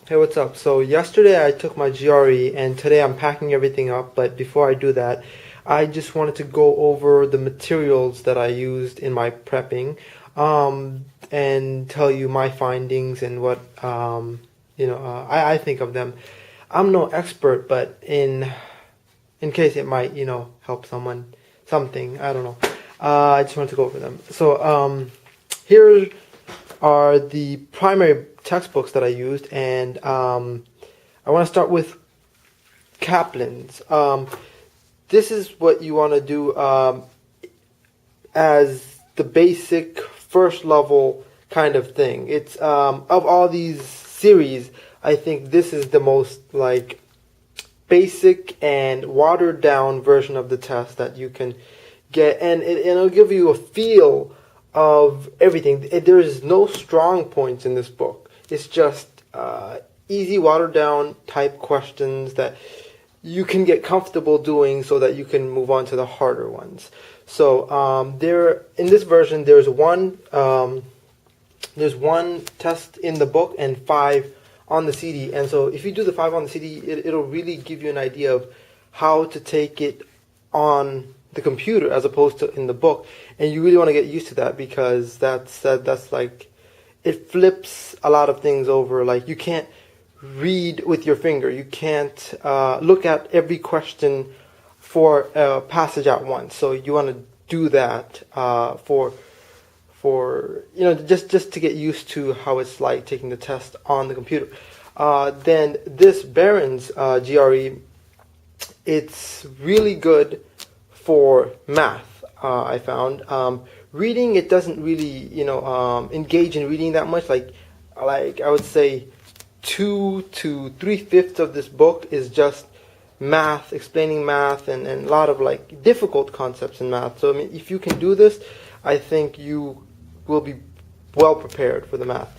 Hey, what's up? So yesterday I took my GRE and today I'm packing everything up, but before I do that, I just wanted to go over the materials that I used in my prepping, and tell you my findings and what I think of them. I'm no expert, but in case it might, help someone, something, I don't know. I just wanted to go over them. So here are the primary textbooks that I used, and I want to start with Kaplan's. This is what you want to do as the basic first level kind of thing. It's of all these series, I think this is the most like basic and watered down version of the test that you can get, and it'll give you a feel of everything. There is no strong points in this book. It's just easy, watered down type questions that you can get comfortable doing so that you can move on to the harder ones. So there, in this version, there's one test in the book and 5 on the CD. And so if you do the 5 on the CD, it'll really give you an idea of how to take it on the computer as opposed to in the book. And you really want to get used to that, because that's like, it flips a lot of things over. Like, you can't read with your finger. You can't look at every question for a passage at once. So you want to do that for just to get used to how it's like taking the test on the computer. Then this Barron's GRE, it's really good for math. I found reading, it doesn't really engage in reading that much. Like I would say 2 to 3/5 of this book is just math, explaining math, and a lot of like difficult concepts in math. So I mean, if you can do this, I think you will be well prepared for the math.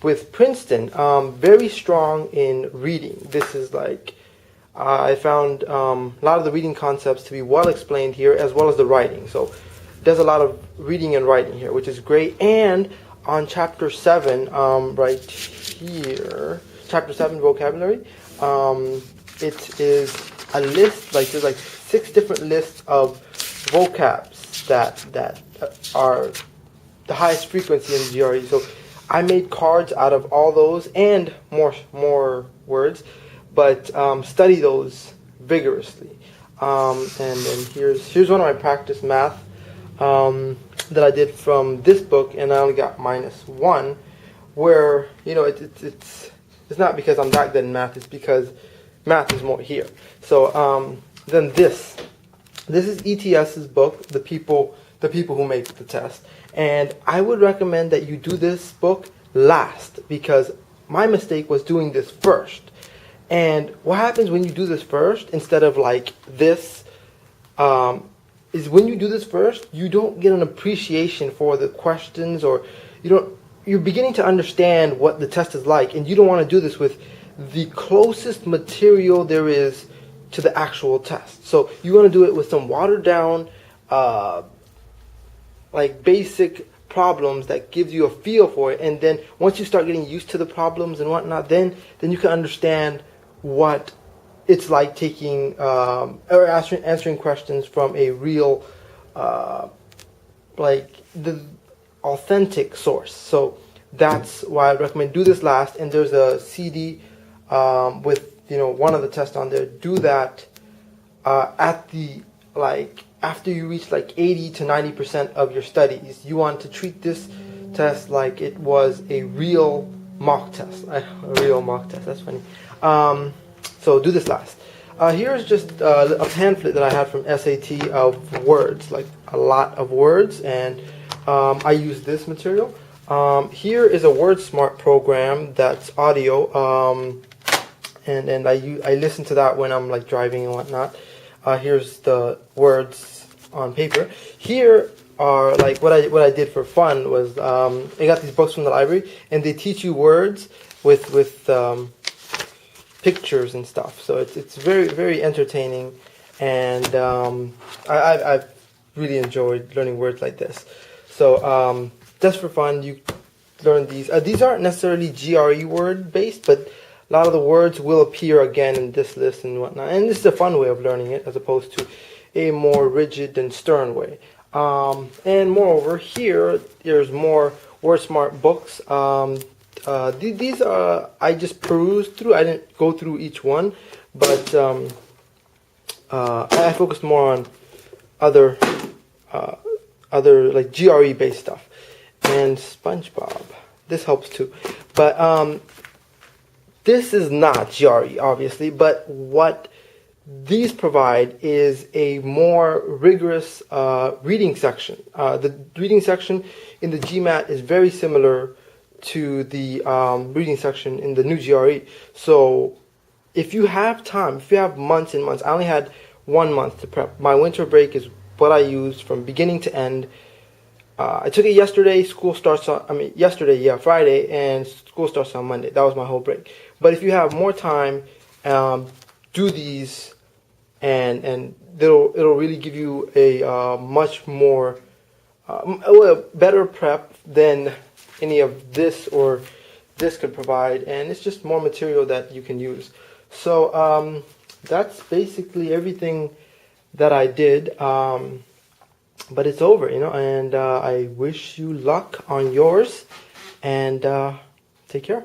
With Princeton, very strong in reading. This is like, I found a lot of the reading concepts to be well explained here, as well as the writing. So there's a lot of reading and writing here, which is great. And on chapter 7, right here, chapter 7 vocabulary, it is a list, like there's like 6 different lists of vocabs that are the highest frequency in the GRE. So I made cards out of all those and more words, but study those vigorously. And then here's one of my practice math that I did from this book, and I only got -1. Where it's not because I'm that good in math. It's because math is more here. So then this is ETS's book, the people who make the test. And I would recommend that you do this book last, because my mistake was doing this first. And what happens when you do this first instead of like this, is when you do this first, you don't get an appreciation for the questions, or you're beginning to understand what the test is like, and you don't want to do this with the closest material there is to the actual test. So you want to do it with some watered down, like basic problems that gives you a feel for it. And then once you start getting used to the problems and whatnot, then you can understand what it's like taking or answering questions from a real like the authentic source. So that's why I recommend do this last. And there's a CD with one of the tests on there. Do that at the after you reach like 80 to 90% of your studies. You want to treat this test like it was a real mock test. A real mock test. That's funny. So do this last. Here's just a pamphlet that I had from SAT of words, like a lot of words, and I use this material. Here is a WordSmart program that's audio, and I listen to that when I'm like driving and whatnot. Here's the words on paper. Here are like what I did for fun was I got these books from the library, and they teach you words with pictures and stuff. So it's very, very entertaining, and I've really enjoyed learning words like this. So just for fun, learn these. These aren't necessarily GRE word based, but a lot of the words will appear again in this list and whatnot. And this is a fun way of learning it as opposed to a more rigid and stern way. And moreover, here there's more WordSmart books. These I just perused through. I didn't go through each one, but I focused more on other like GRE based stuff. And SpongeBob, this helps too. But this is not GRE, obviously. But what these provide is a more rigorous reading section. The reading section in the GMAT is very similar to the reading section in the new GRE. So if you have time, if you have months and months, I only had 1 month to prep. My winter break is what I used from beginning to end. I took it yesterday. School starts on, Friday, and school starts on Monday. That was my whole break. But if you have more time, do these, and it'll really give you a much more better prep than any of this or this could provide, and it's just more material that you can use. So that's basically everything that I did. But it's over, and I wish you luck on yours, and take care.